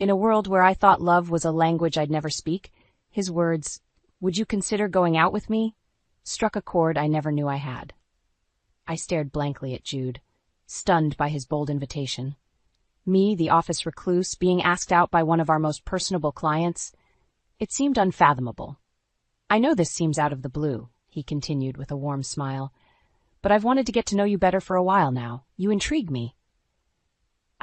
In a world where I thought love was a language I'd never speak, his words, "Would you consider going out with me?" struck a chord I never knew I had. I stared blankly at Jude, stunned by his bold invitation. Me, the office recluse, being asked out by one of our most personable clients? It seemed unfathomable. "I know this seems out of the blue," he continued with a warm smile, "but I've wanted to get to know you better for a while now. You intrigue me."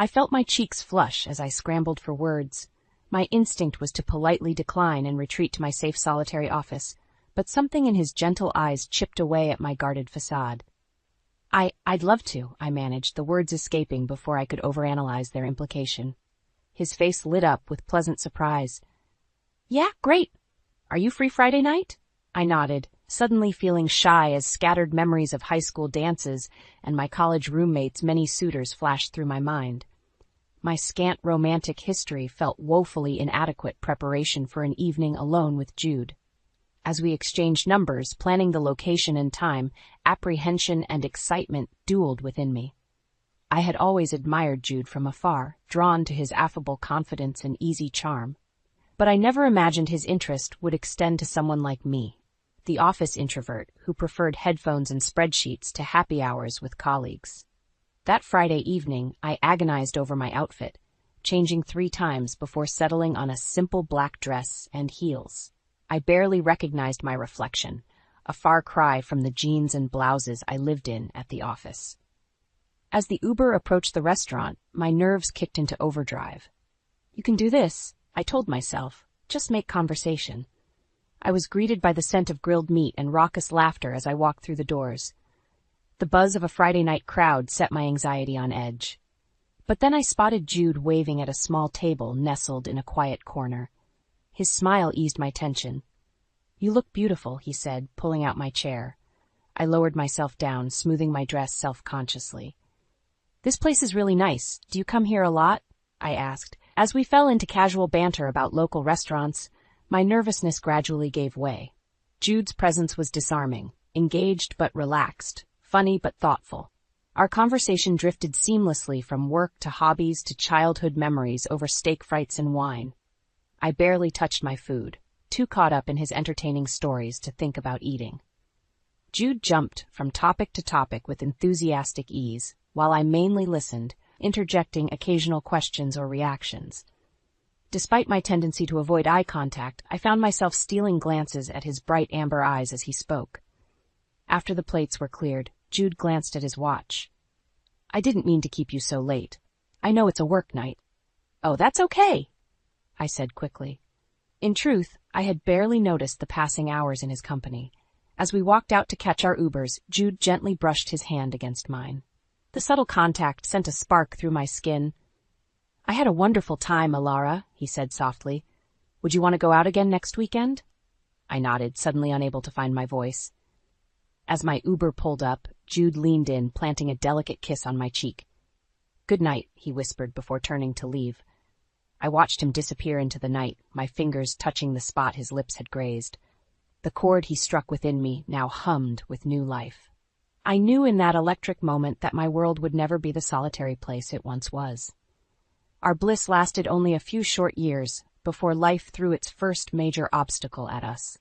I felt my cheeks flush as I scrambled for words. My instinct was to politely decline and retreat to my safe solitary office, but something in his gentle eyes chipped away at my guarded facade. I'd love to," I managed, the words escaping before I could overanalyze their implication. His face lit up with pleasant surprise. "Yeah, great. Are you free Friday night?" I nodded, suddenly feeling shy as scattered memories of high school dances and my college roommates' many suitors flashed through my mind. My scant romantic history felt woefully inadequate preparation for an evening alone with Jude. As we exchanged numbers, planning the location and time, apprehension and excitement dueled within me. I had always admired Jude from afar, drawn to his affable confidence and easy charm. But I never imagined his interest would extend to someone like me, the office introvert who preferred headphones and spreadsheets to happy hours with colleagues. That Friday evening, I agonized over my outfit, changing 3 times before settling on a simple black dress and heels. I barely recognized my reflection, a far cry from the jeans and blouses I lived in at the office. As the Uber approached the restaurant, my nerves kicked into overdrive. "You can do this," I told myself. "Just make conversation." I was greeted by the scent of grilled meat and raucous laughter as I walked through the doors. The buzz of a Friday night crowd set my anxiety on edge. But then I spotted Jude waving at a small table nestled in a quiet corner. His smile eased my tension. "You look beautiful," he said, pulling out my chair. I lowered myself down, smoothing my dress self-consciously. "This place is really nice. Do you come here a lot?" I asked. As we fell into casual banter about local restaurants, my nervousness gradually gave way. Jude's presence was disarming, engaged but relaxed, funny but thoughtful. Our conversation drifted seamlessly from work to hobbies to childhood memories over steak frites and wine. I barely touched my food, too caught up in his entertaining stories to think about eating. Jude jumped from topic to topic with enthusiastic ease, while I mainly listened, interjecting occasional questions or reactions. Despite my tendency to avoid eye contact, I found myself stealing glances at his bright amber eyes as he spoke. After the plates were cleared, Jude glanced at his watch. "I didn't mean to keep you so late. I know it's a work night." "Oh, that's okay," I said quickly. In truth, I had barely noticed the passing hours in his company. As we walked out to catch our Ubers, Jude gently brushed his hand against mine. The subtle contact sent a spark through my skin. "I had a wonderful time, Alara," he said softly. "Would you want to go out again next weekend?" I nodded, suddenly unable to find my voice. As my Uber pulled up, Jude leaned in, planting a delicate kiss on my cheek. "Good night," he whispered before turning to leave. I watched him disappear into the night, my fingers touching the spot his lips had grazed. The chord he struck within me now hummed with new life. I knew in that electric moment that my world would never be the solitary place it once was. Our bliss lasted only a few short years before life threw its first major obstacle at us.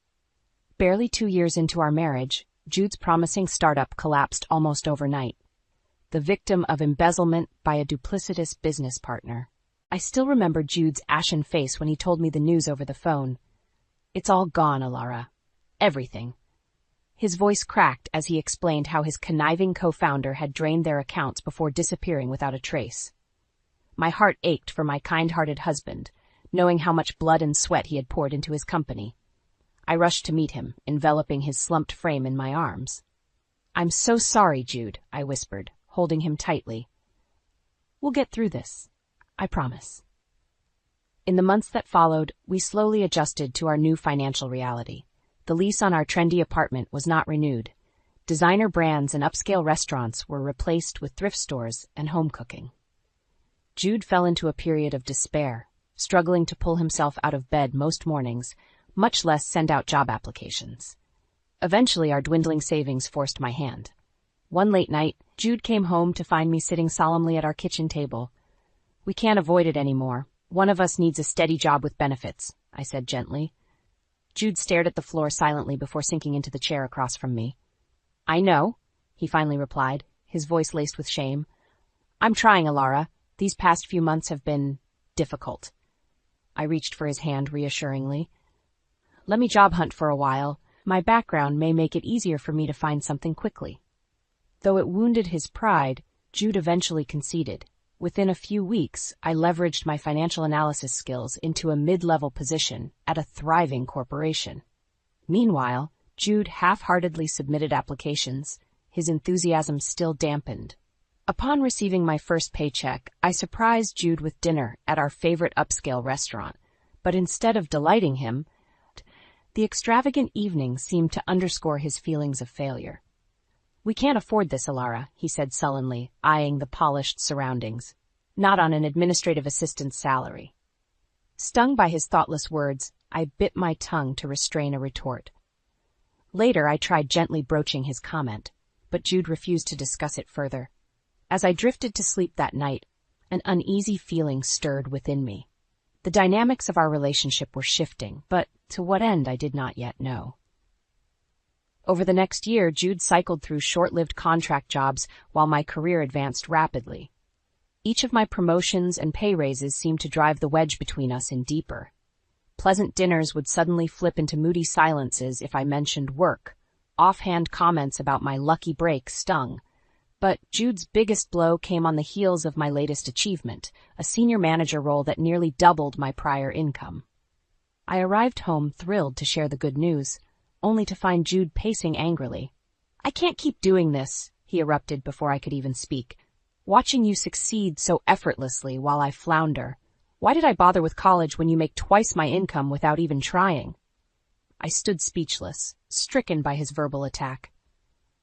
Barely 2 years into our marriage, Jude's promising startup collapsed almost overnight, the victim of embezzlement by a duplicitous business partner. I still remember Jude's ashen face when he told me the news over the phone. "It's all gone, Alara. Everything." His voice cracked as he explained how his conniving co-founder had drained their accounts before disappearing without a trace. My heart ached for my kind-hearted husband, knowing how much blood and sweat he had poured into his company. I rushed to meet him, enveloping his slumped frame in my arms. "I'm so sorry, Jude," I whispered, holding him tightly. "We'll get through this. I promise." In the months that followed, we slowly adjusted to our new financial reality. The lease on our trendy apartment was not renewed. Designer brands and upscale restaurants were replaced with thrift stores and home cooking. Jude fell into a period of despair, struggling to pull himself out of bed most mornings, much less send out job applications. Eventually, our dwindling savings forced my hand. One late night, Jude came home to find me sitting solemnly at our kitchen table. "We can't avoid it anymore. One of us needs a steady job with benefits, I said gently. Jude stared at the floor silently before sinking into the chair across from me. I know, he finally replied, his voice laced with shame. I'm trying, Alara. These past few months have been difficult. I reached for his hand reassuringly. Let me job hunt for a while. My background may make it easier for me to find something quickly. Though it wounded his pride, Jude eventually conceded. Within a few weeks, I leveraged my financial analysis skills into a mid-level position at a thriving corporation. Meanwhile, Jude half-heartedly submitted applications, his enthusiasm still dampened. Upon receiving my first paycheck, I surprised Jude with dinner at our favorite upscale restaurant, but instead of delighting him, the extravagant evening seemed to underscore his feelings of failure. We can't afford this, Alara, he said sullenly, eyeing the polished surroundings. Not on an administrative assistant's salary. Stung by his thoughtless words, I bit my tongue to restrain a retort. Later, I tried gently broaching his comment, but Jude refused to discuss it further. As I drifted to sleep that night, an uneasy feeling stirred within me. The dynamics of our relationship were shifting, but to what end I did not yet know. Over the next year, Jude cycled through short-lived contract jobs while my career advanced rapidly. Each of my promotions and pay raises seemed to drive the wedge between us in deeper. Pleasant dinners would suddenly flip into moody silences if I mentioned work. Offhand comments about my lucky break stung. But Jude's biggest blow came on the heels of my latest achievement, a senior manager role that nearly doubled my prior income. I arrived home thrilled to share the good news, only to find Jude pacing angrily. I can't keep doing this, he erupted before I could even speak. Watching you succeed so effortlessly while I flounder. Why did I bother with college when you make twice my income without even trying? I stood speechless, stricken by his verbal attack.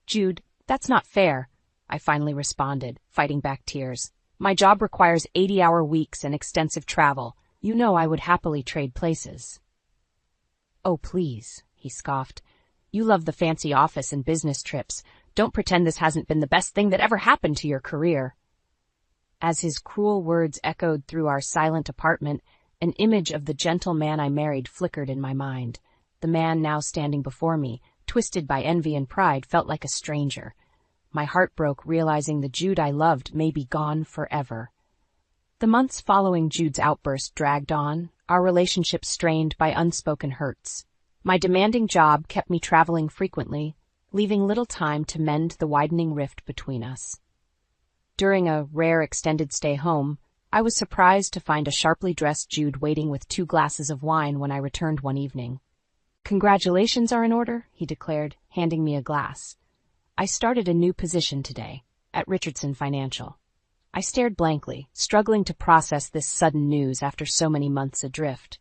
Jude, that's not fair, I finally responded, fighting back tears. My job requires 80-hour weeks and extensive travel. You know I would happily trade places. Oh, please, he scoffed. You love the fancy office and business trips. Don't pretend this hasn't been the best thing that ever happened to your career. As his cruel words echoed through our silent apartment, an image of the gentle man I married flickered in my mind. The man now standing before me, twisted by envy and pride, felt like a stranger. My heart broke, realizing the Jude I loved may be gone forever. The months following Jude's outburst dragged on, our relationship strained by unspoken hurts. My demanding job kept me traveling frequently, leaving little time to mend the widening rift between us. During a rare extended stay home, I was surprised to find a sharply dressed Jude waiting with 2 glasses of wine when I returned one evening. Congratulations are in order, he declared, handing me a glass. I started a new position today, at Richardson Financial. I stared blankly, struggling to process this sudden news after so many months adrift.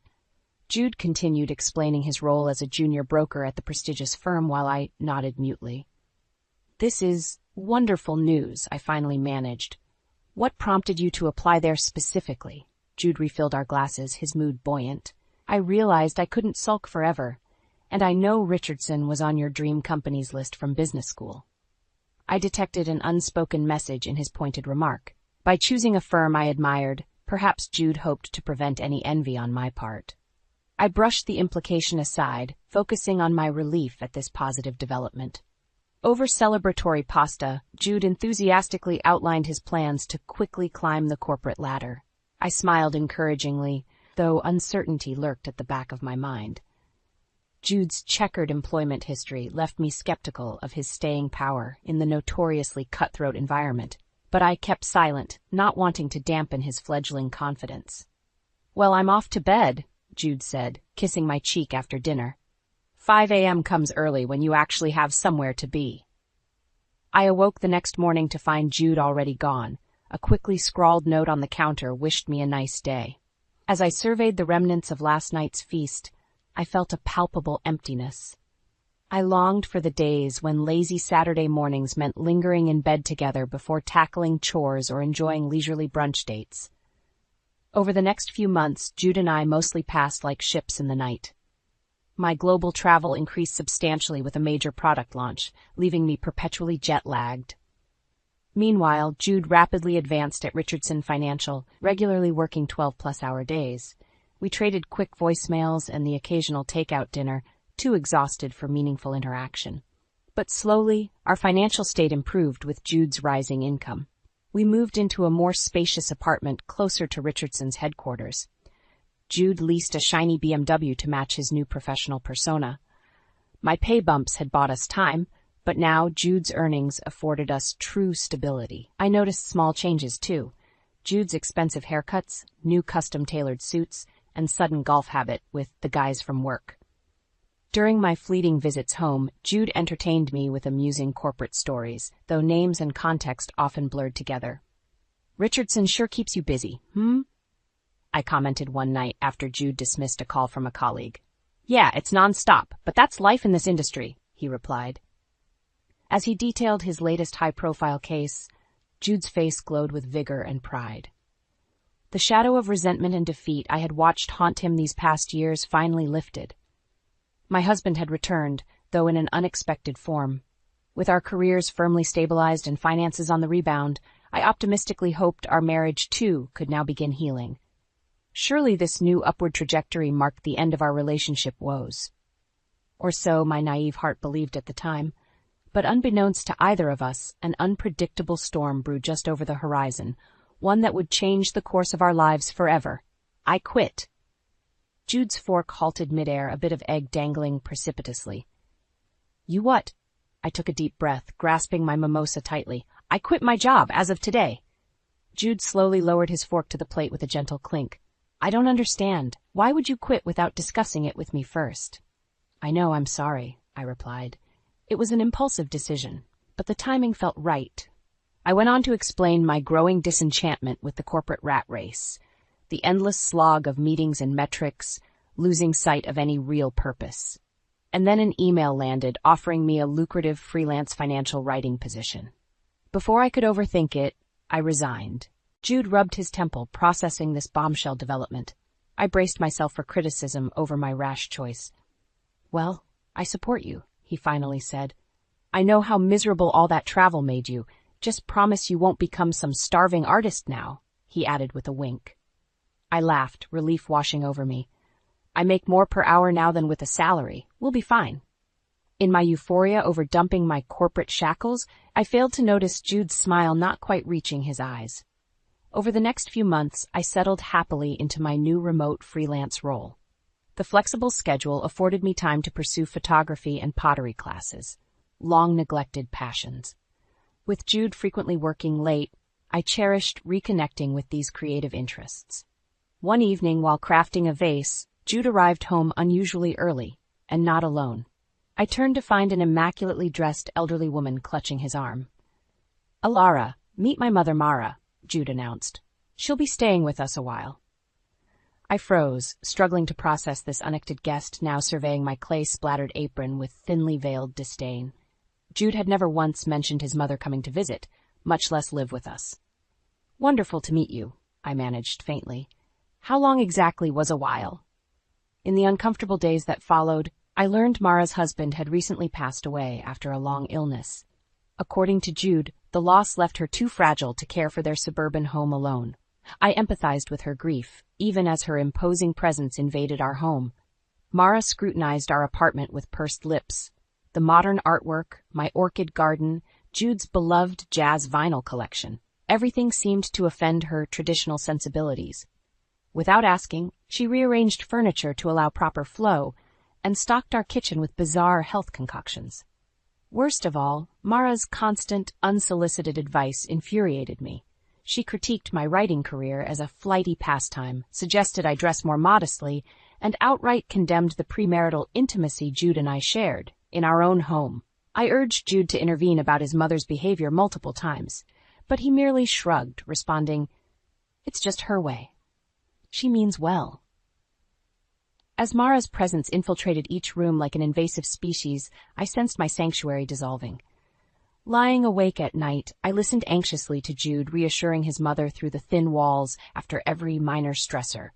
Jude continued explaining his role as a junior broker at the prestigious firm while I nodded mutely. This is wonderful news, I finally managed. What prompted you to apply there specifically? Jude refilled our glasses, his mood buoyant. I realized I couldn't sulk forever, and I know Richardson was on your dream company's list from business school. I detected an unspoken message in his pointed remark. By choosing a firm I admired, perhaps Jude hoped to prevent any envy on my part. I brushed the implication aside, focusing on my relief at this positive development. Over celebratory pasta, Jude enthusiastically outlined his plans to quickly climb the corporate ladder. I smiled encouragingly, though uncertainty lurked at the back of my mind. Jude's checkered employment history left me skeptical of his staying power in the notoriously cutthroat environment, but I kept silent, not wanting to dampen his fledgling confidence. Well, I'm off to bed, Jude said, kissing my cheek after dinner. 5 a.m. comes early when you actually have somewhere to be. I awoke the next morning to find Jude already gone. A quickly scrawled note on the counter wished me a nice day. As I surveyed the remnants of last night's feast, I felt a palpable emptiness. I longed for the days when lazy Saturday mornings meant lingering in bed together before tackling chores or enjoying leisurely brunch dates. Over the next few months, Jude and I mostly passed like ships in the night. My global travel increased substantially with a major product launch, leaving me perpetually jet-lagged. Meanwhile, Jude rapidly advanced at Richardson Financial, regularly working 12-plus-hour days. We traded quick voicemails and the occasional takeout dinner, too exhausted for meaningful interaction. But slowly, our financial state improved with Jude's rising income. We moved into a more spacious apartment closer to Richardson's headquarters. Jude leased a shiny BMW to match his new professional persona. My pay bumps had bought us time, but now Jude's earnings afforded us true stability. I noticed small changes, too. Jude's expensive haircuts, new custom-tailored suits, and sudden golf habit with the guys from work. During my fleeting visits home, Jude entertained me with amusing corporate stories, though names and context often blurred together. "Richardson sure keeps you busy, I commented one night after Jude dismissed a call from a colleague. "Yeah, it's non-stop, but that's life in this industry," he replied. As he detailed his latest high-profile case, Jude's face glowed with vigor and pride. The shadow of resentment and defeat I had watched haunt him these past years finally lifted. My husband had returned, though in an unexpected form. With our careers firmly stabilized and finances on the rebound, I optimistically hoped our marriage, too, could now begin healing. Surely this new upward trajectory marked the end of our relationship woes. Or so my naive heart believed at the time. But unbeknownst to either of us, an unpredictable storm brewed just over the horizon, one that would change the course of our lives forever. I quit. Jude's fork halted midair, a bit of egg dangling precipitously. "You what?" I took a deep breath, grasping my mimosa tightly. "I quit my job as of today." Jude slowly lowered his fork to the plate with a gentle clink. "I don't understand. Why would you quit without discussing it with me first?" "I know, I'm sorry," I replied. It was an impulsive decision, but the timing felt right. I went on to explain my growing disenchantment with the corporate rat race, the endless slog of meetings and metrics, losing sight of any real purpose. And then an email landed offering me a lucrative freelance financial writing position. Before I could overthink it, I resigned. Jude rubbed his temple, processing this bombshell development. I braced myself for criticism over my rash choice. "Well, I support you," he finally said. "I know how miserable all that travel made you. Just promise you won't become some starving artist now," he added with a wink. I laughed, relief washing over me. "I make more per hour now than with a salary. We'll be fine." In my euphoria over dumping my corporate shackles, I failed to notice Jude's smile not quite reaching his eyes. Over the next few months, I settled happily into my new remote freelance role. The flexible schedule afforded me time to pursue photography and pottery classes, long-neglected passions. With Jude frequently working late, I cherished reconnecting with these creative interests. One evening, while crafting a vase, Jude arrived home unusually early, and not alone. I turned to find an immaculately dressed elderly woman clutching his arm. "Alara, meet my mother Mara," Jude announced. "She'll be staying with us a while." I froze, struggling to process this unexpected guest now surveying my clay-splattered apron with thinly veiled disdain. Jude had never once mentioned his mother coming to visit, much less live with us. "Wonderful to meet you," I managed faintly. "How long exactly was a while?" In the uncomfortable days that followed, I learned Mara's husband had recently passed away after a long illness. According to Jude, the loss left her too fragile to care for their suburban home alone. I empathized with her grief, even as her imposing presence invaded our home. Mara scrutinized our apartment with pursed lips. The modern artwork, my orchid garden, Jude's beloved jazz vinyl collection. Everything seemed to offend her traditional sensibilities. Without asking, she rearranged furniture to allow proper flow, and stocked our kitchen with bizarre health concoctions. Worst of all, Mara's constant, unsolicited advice infuriated me. She critiqued my writing career as a flighty pastime, suggested I dress more modestly, and outright condemned the premarital intimacy Jude and I shared, in our own home. I urged Jude to intervene about his mother's behavior multiple times, but he merely shrugged, responding, "It's just her way. She means well." As Mara's presence infiltrated each room like an invasive species, I sensed my sanctuary dissolving. Lying awake at night, I listened anxiously to Jude reassuring his mother through the thin walls after every minor stressor.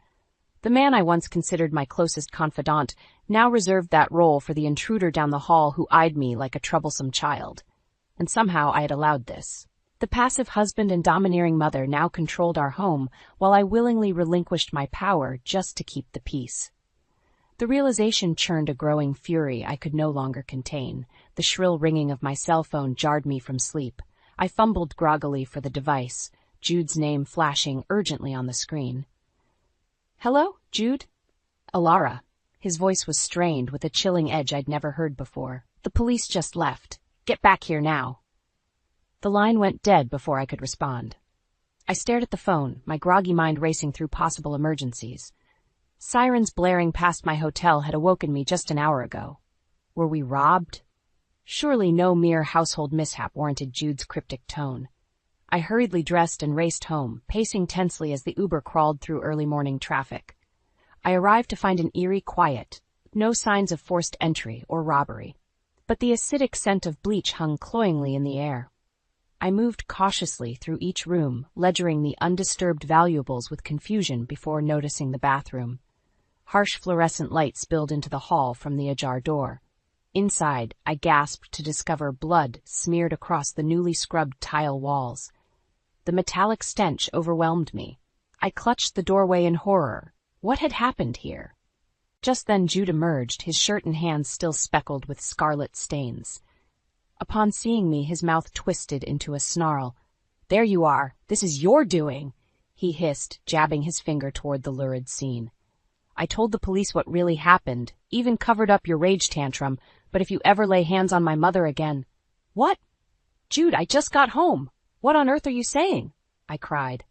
The man I once considered my closest confidant now reserved that role for the intruder down the hall who eyed me like a troublesome child. And somehow I had allowed this. The passive husband and domineering mother now controlled our home, while I willingly relinquished my power just to keep the peace. The realization churned a growing fury I could no longer contain. The shrill ringing of my cell phone jarred me from sleep. I fumbled groggily for the device, Jude's name flashing urgently on the screen. "Hello, Jude?" "Alara." His voice was strained with a chilling edge I'd never heard before. "The police just left. Get back here now." The line went dead before I could respond. I stared at the phone, my groggy mind racing through possible emergencies. Sirens blaring past my hotel had awoken me just an hour ago. Were we robbed? Surely no mere household mishap warranted Jude's cryptic tone. I hurriedly dressed and raced home, pacing tensely as the Uber crawled through early morning traffic. I arrived to find an eerie quiet, no signs of forced entry or robbery. But the acidic scent of bleach hung cloyingly in the air. I moved cautiously through each room, ledgering the undisturbed valuables with confusion before noticing the bathroom. Harsh fluorescent light spilled into the hall from the ajar door. Inside, I gasped to discover blood smeared across the newly scrubbed tile walls. The metallic stench overwhelmed me. I clutched the doorway in horror. What had happened here? Just then Jude emerged, his shirt and hands still speckled with scarlet stains. Upon seeing me, his mouth twisted into a snarl. "There you are. This is your doing," he hissed, jabbing his finger toward the lurid scene. "I told the police what really happened, even covered up your rage tantrum, but if you ever lay hands on my mother again—" "What? Jude, I just got home. What on earth are you saying?" I cried.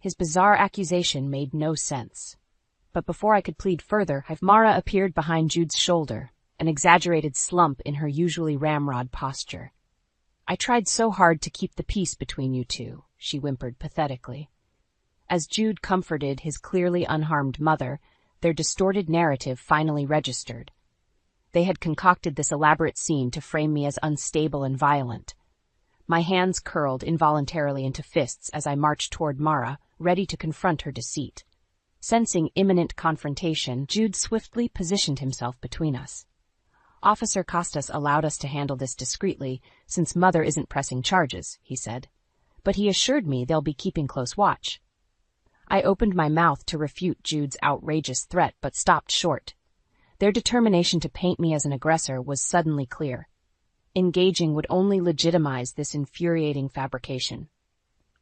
His bizarre accusation made no sense. But before I could plead further, Mara appeared behind Jude's shoulder, an exaggerated slump in her usually ramrod posture. "I tried so hard to keep the peace between you two," she whimpered pathetically. As Jude comforted his clearly unharmed mother, their distorted narrative finally registered. They had concocted this elaborate scene to frame me as unstable and violent. My hands curled involuntarily into fists as I marched toward Mara, ready to confront her deceit. Sensing imminent confrontation, Jude swiftly positioned himself between us. "Officer Costas allowed us to handle this discreetly, since Mother isn't pressing charges," he said. "But he assured me they'll be keeping close watch." I opened my mouth to refute Jude's outrageous threat, but stopped short. Their determination to paint me as an aggressor was suddenly clear. Engaging would only legitimize this infuriating fabrication.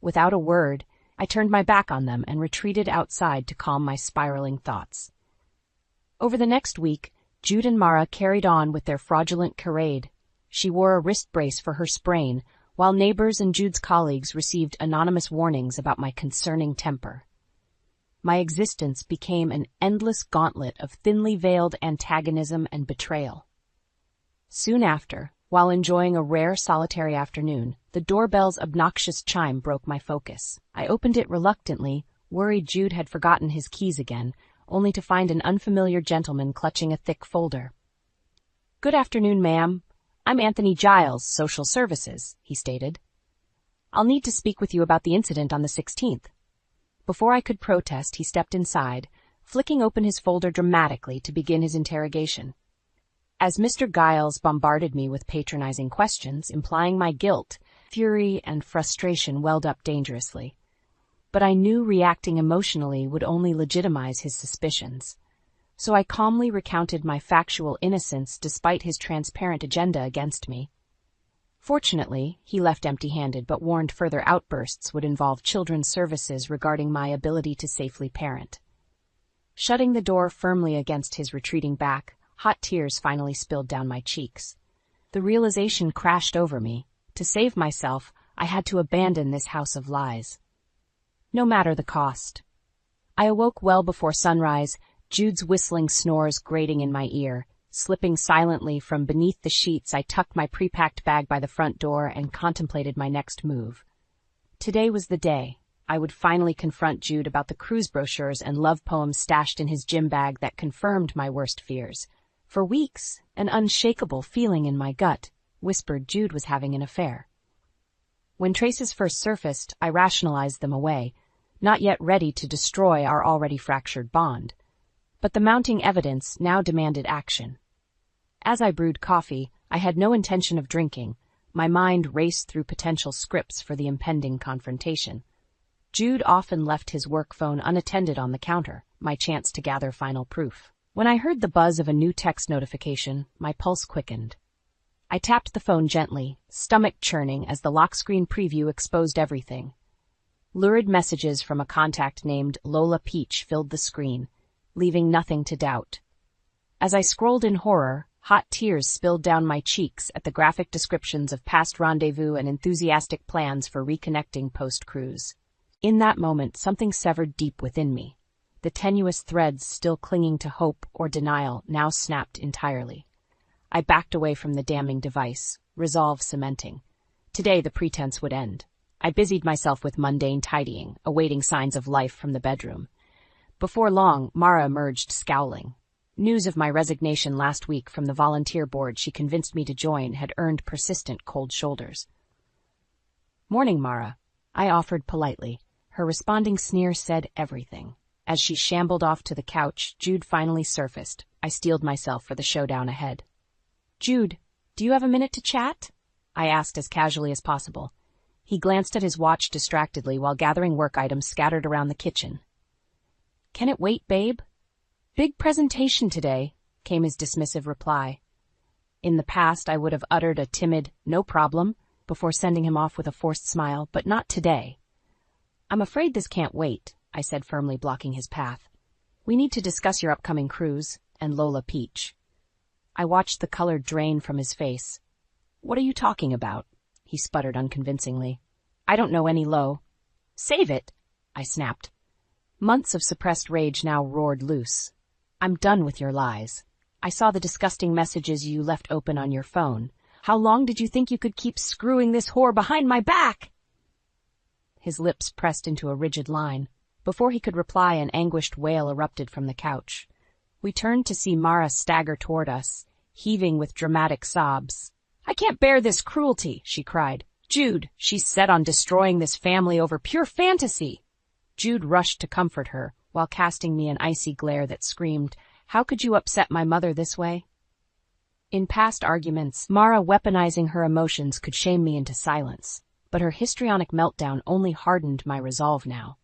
Without a word, I turned my back on them and retreated outside to calm my spiraling thoughts. Over the next week, Jude and Mara carried on with their fraudulent charade. She wore a wrist brace for her sprain, while neighbors and Jude's colleagues received anonymous warnings about my concerning temper. My existence became an endless gauntlet of thinly veiled antagonism and betrayal. Soon after, while enjoying a rare solitary afternoon, the doorbell's obnoxious chime broke my focus. I opened it reluctantly, worried Jude had forgotten his keys again, only to find an unfamiliar gentleman clutching a thick folder. "Good afternoon, ma'am. I'm Anthony Giles, Social Services," he stated. "I'll need to speak with you about the incident on the 16th. Before I could protest, he stepped inside, flicking open his folder dramatically to begin his interrogation. As Mr. Giles bombarded me with patronizing questions, implying my guilt, fury and frustration welled up dangerously. But I knew reacting emotionally would only legitimize his suspicions. So I calmly recounted my factual innocence despite his transparent agenda against me. Fortunately, he left empty-handed but warned further outbursts would involve children's services regarding my ability to safely parent. Shutting the door firmly against his retreating back, hot tears finally spilled down my cheeks. The realization crashed over me. To save myself, I had to abandon this house of lies. No matter the cost. I awoke well before sunrise, Jude's whistling snores grating in my ear. Slipping silently from beneath the sheets, I tucked my pre-packed bag by the front door and contemplated my next move. Today was the day. I would finally confront Jude about the cruise brochures and love poems stashed in his gym bag that confirmed my worst fears. For weeks, an unshakable feeling in my gut whispered Jude was having an affair. When traces first surfaced, I rationalized them away, not yet ready to destroy our already fractured bond. But the mounting evidence now demanded action. As I brewed coffee, I had no intention of drinking, My mind raced through potential scripts for the impending confrontation. Jude often left his work phone unattended on the counter, my chance to gather final proof. When I heard the buzz of a new text notification, my pulse quickened. I tapped the phone gently, stomach churning as the lock screen preview exposed everything. Lurid messages from a contact named Lola Peach filled the screen, leaving nothing to doubt. As I scrolled in horror, hot tears spilled down my cheeks at the graphic descriptions of past rendezvous and enthusiastic plans for reconnecting post-cruise. In that moment, something severed deep within me. The tenuous threads still clinging to hope or denial now snapped entirely. I backed away from the damning device, resolve cementing. Today the pretense would end. I busied myself with mundane tidying, awaiting signs of life from the bedroom. Before long, Mara emerged scowling. News of my resignation last week from the volunteer board she convinced me to join had earned persistent cold shoulders. "Morning, Mara," I offered politely. Her responding sneer said everything. As she shambled off to the couch, Jude finally surfaced. I steeled myself for the showdown ahead. "Jude, do you have a minute to chat?" I asked as casually as possible. He glanced at his watch distractedly while gathering work items scattered around the kitchen. "Can it wait, babe?" "Big presentation today," came his dismissive reply. In the past, I would have uttered a timid, "no problem," before sending him off with a forced smile, but not today. "I'm afraid this can't wait," I said, firmly blocking his path. "We need to discuss your upcoming cruise and Lola Peach." I watched the color drain from his face. "What are you talking about?" he sputtered unconvincingly. "I don't know any Lo." "Save it," I snapped. Months of suppressed rage now roared loose. "I'm done with your lies. I saw the disgusting messages you left open on your phone. How long did you think you could keep screwing this whore behind my back?" His lips pressed into a rigid line. Before he could reply, an anguished wail erupted from the couch. We turned to see Mara stagger toward us, heaving with dramatic sobs. "I can't bear this cruelty," she cried. "Jude, she's set on destroying this family over pure fantasy." Jude rushed to comfort her, while casting me an icy glare that screamed, "How could you upset my mother this way?" In past arguments, Mara weaponizing her emotions could shame me into silence, but her histrionic meltdown only hardened my resolve now.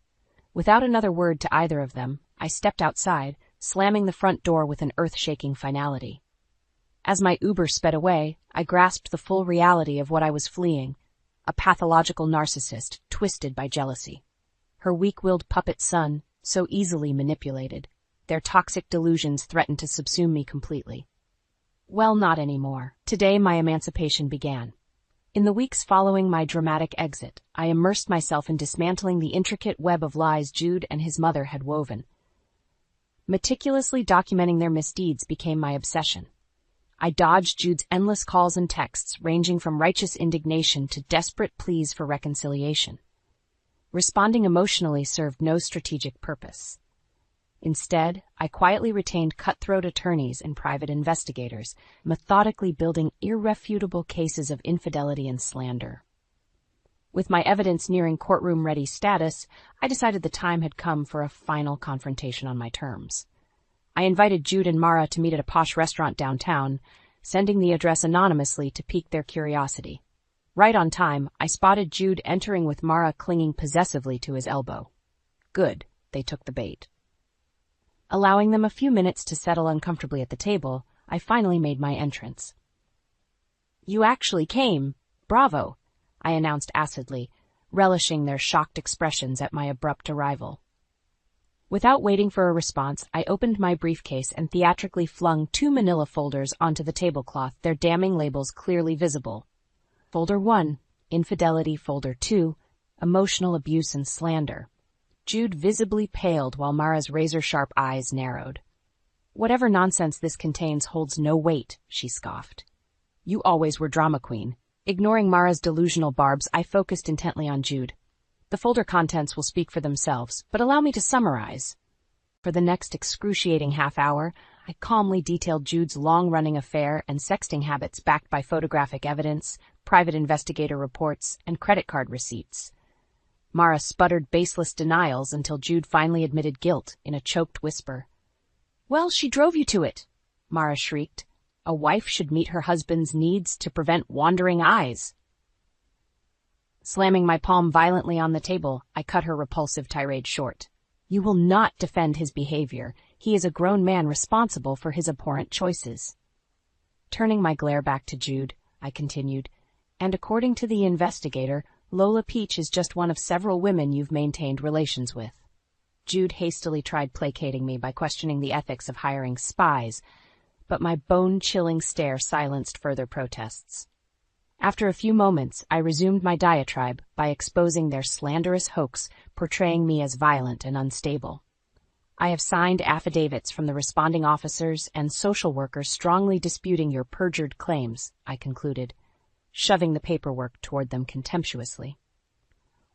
Without another word to either of them, I stepped outside, slamming the front door with an earth-shaking finality. As my Uber sped away, I grasped the full reality of what I was fleeing, a pathological narcissist twisted by jealousy. Her weak-willed puppet son, so easily manipulated. Their toxic delusions threatened to subsume me completely. Well, not anymore. Today my emancipation began. In the weeks following my dramatic exit, I immersed myself in dismantling the intricate web of lies Jude and his mother had woven. Meticulously documenting their misdeeds became my obsession. I dodged Jude's endless calls and texts, ranging from righteous indignation to desperate pleas for reconciliation. Responding emotionally served no strategic purpose. Instead, I quietly retained cutthroat attorneys and private investigators, methodically building irrefutable cases of infidelity and slander. With my evidence nearing courtroom-ready status, I decided the time had come for a final confrontation on my terms. I invited Jude and Mara to meet at a posh restaurant downtown, sending the address anonymously to pique their curiosity. Right on time, I spotted Jude entering with Mara clinging possessively to his elbow. Good, they took the bait. Allowing them a few minutes to settle uncomfortably at the table, I finally made my entrance. "You actually came. Bravo," I announced acidly, relishing their shocked expressions at my abrupt arrival. Without waiting for a response, I opened my briefcase and theatrically flung 2 manila folders onto the tablecloth, their damning labels clearly visible. Folder 1, Infidelity. Folder 2, Emotional Abuse and Slander. Jude visibly paled while Mara's razor-sharp eyes narrowed. "Whatever nonsense this contains holds no weight," she scoffed. "You always were drama queen." Ignoring Mara's delusional barbs, I focused intently on Jude. The folder contents will speak for themselves, but allow me to summarize. For the next excruciating half hour, I calmly detailed Jude's long-running affair and sexting habits backed by photographic evidence, private investigator reports, and credit card receipts. Mara sputtered baseless denials until Jude finally admitted guilt in a choked whisper. "Well, she drove you to it," Mara shrieked. "A wife should meet her husband's needs to prevent wandering eyes." Slamming my palm violently on the table, I cut her repulsive tirade short. You will not defend his behavior. He is a grown man responsible for his abhorrent choices. Turning my glare back to Jude, I continued, and according to the investigator, Lola Peach is just one of several women you've maintained relations with. Jude hastily tried placating me by questioning the ethics of hiring spies, but my bone-chilling stare silenced further protests. After a few moments, I resumed my diatribe by exposing their slanderous hoax, portraying me as violent and unstable. I have signed affidavits from the responding officers and social workers strongly disputing your perjured claims, I concluded, shoving the paperwork toward them contemptuously.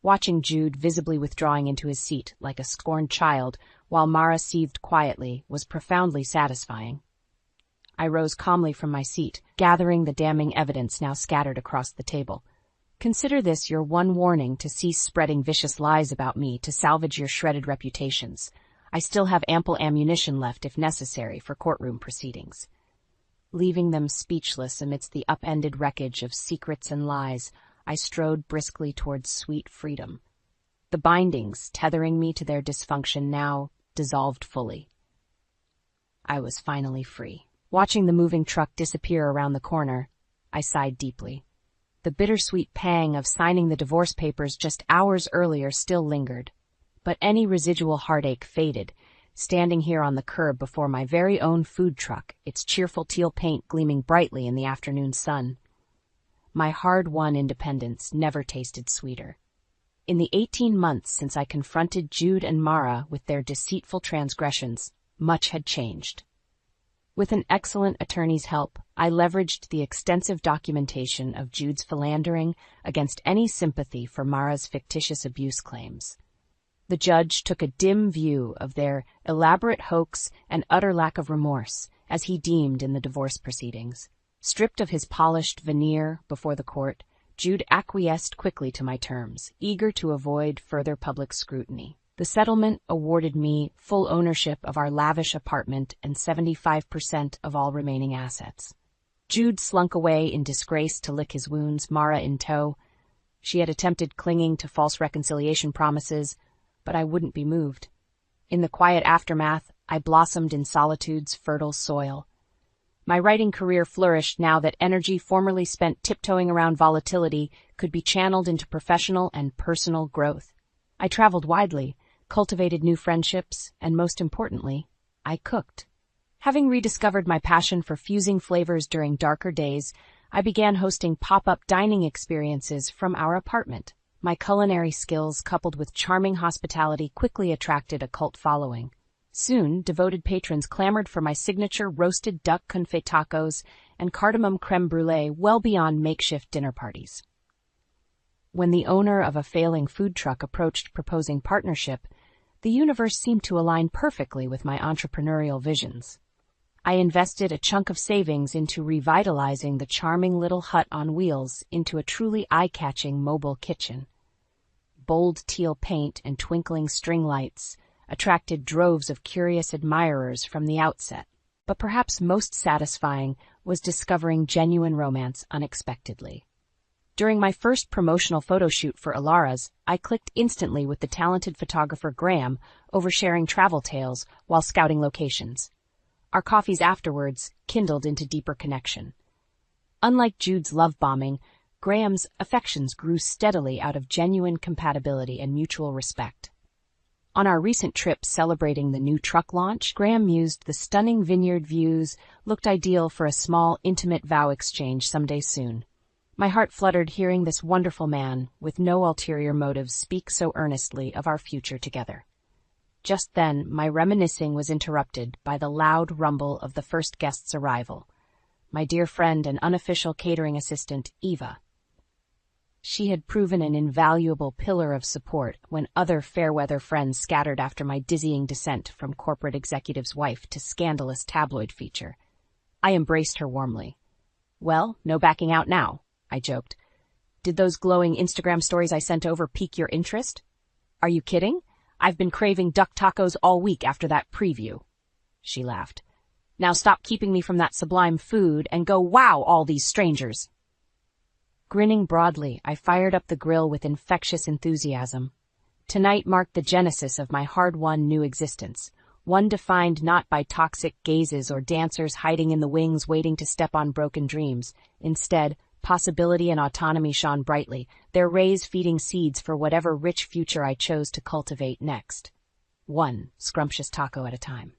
Watching Jude visibly withdrawing into his seat like a scorned child while Mara seethed quietly was profoundly satisfying. I rose calmly from my seat, gathering the damning evidence now scattered across the table. Consider this your one warning to cease spreading vicious lies about me to salvage your shredded reputations. I still have ample ammunition left if necessary for courtroom proceedings. Leaving them speechless amidst the upended wreckage of secrets and lies, I strode briskly towards sweet freedom. The bindings tethering me to their dysfunction now dissolved fully. I was finally free. Watching the moving truck disappear around the corner, I sighed deeply. The bittersweet pang of signing the divorce papers just hours earlier still lingered, but any residual heartache faded, standing here on the curb before my very own food truck, its cheerful teal paint gleaming brightly in the afternoon sun. My hard-won independence never tasted sweeter. In the 18 months since I confronted Jude and Mara with their deceitful transgressions, much had changed. With an excellent attorney's help, I leveraged the extensive documentation of Jude's philandering against any sympathy for Mara's fictitious abuse claims. The judge took a dim view of their elaborate hoax and utter lack of remorse, as he deemed in the divorce proceedings. Stripped of his polished veneer before the court, Jude acquiesced quickly to my terms, eager to avoid further public scrutiny. The settlement awarded me full ownership of our lavish apartment and 75% of all remaining assets. Jude slunk away in disgrace to lick his wounds, Mara in tow. She had attempted clinging to false reconciliation promises, but I wouldn't be moved. In the quiet aftermath, I blossomed in solitude's fertile soil. My writing career flourished now that energy formerly spent tiptoeing around volatility could be channeled into professional and personal growth. I traveled widely, cultivated new friendships, and most importantly, I cooked. Having rediscovered my passion for fusing flavors during darker days, I began hosting pop-up dining experiences from our apartment. My culinary skills, coupled with charming hospitality, quickly attracted a cult following. Soon, devoted patrons clamored for my signature roasted duck confit tacos and cardamom creme brulee well beyond makeshift dinner parties. When the owner of a failing food truck approached proposing partnership, the universe seemed to align perfectly with my entrepreneurial visions. I invested a chunk of savings into revitalizing the charming little hut on wheels into a truly eye-catching mobile kitchen. Bold teal paint and twinkling string lights attracted droves of curious admirers from the outset, but perhaps most satisfying was discovering genuine romance unexpectedly. During my first promotional photo shoot for Alara's, I clicked instantly with the talented photographer Graham over sharing travel tales while scouting locations. Our coffees afterwards kindled into deeper connection. Unlike Jude's love bombing, Graham's affections grew steadily out of genuine compatibility and mutual respect. On our recent trip celebrating the new truck launch, Graham mused the stunning vineyard views looked ideal for a small, intimate vow exchange someday soon. My heart fluttered hearing this wonderful man, with no ulterior motives, speak so earnestly of our future together. Just then, my reminiscing was interrupted by the loud rumble of the first guest's arrival, my dear friend and unofficial catering assistant, Eva. She had proven an invaluable pillar of support when other fair-weather friends scattered after my dizzying descent from corporate executive's wife to scandalous tabloid feature. I embraced her warmly. "Well, no backing out now," I joked. "Did those glowing Instagram stories I sent over pique your interest?" "Are you kidding? I've been craving duck tacos all week after that preview." She laughed. "Now stop keeping me from that sublime food and go wow all these strangers." Grinning broadly, I fired up the grill with infectious enthusiasm. Tonight marked the genesis of my hard-won new existence, one defined not by toxic gazes or dancers hiding in the wings waiting to step on broken dreams. Instead, possibility and autonomy shone brightly, their rays feeding seeds for whatever rich future I chose to cultivate next. One scrumptious taco at a time.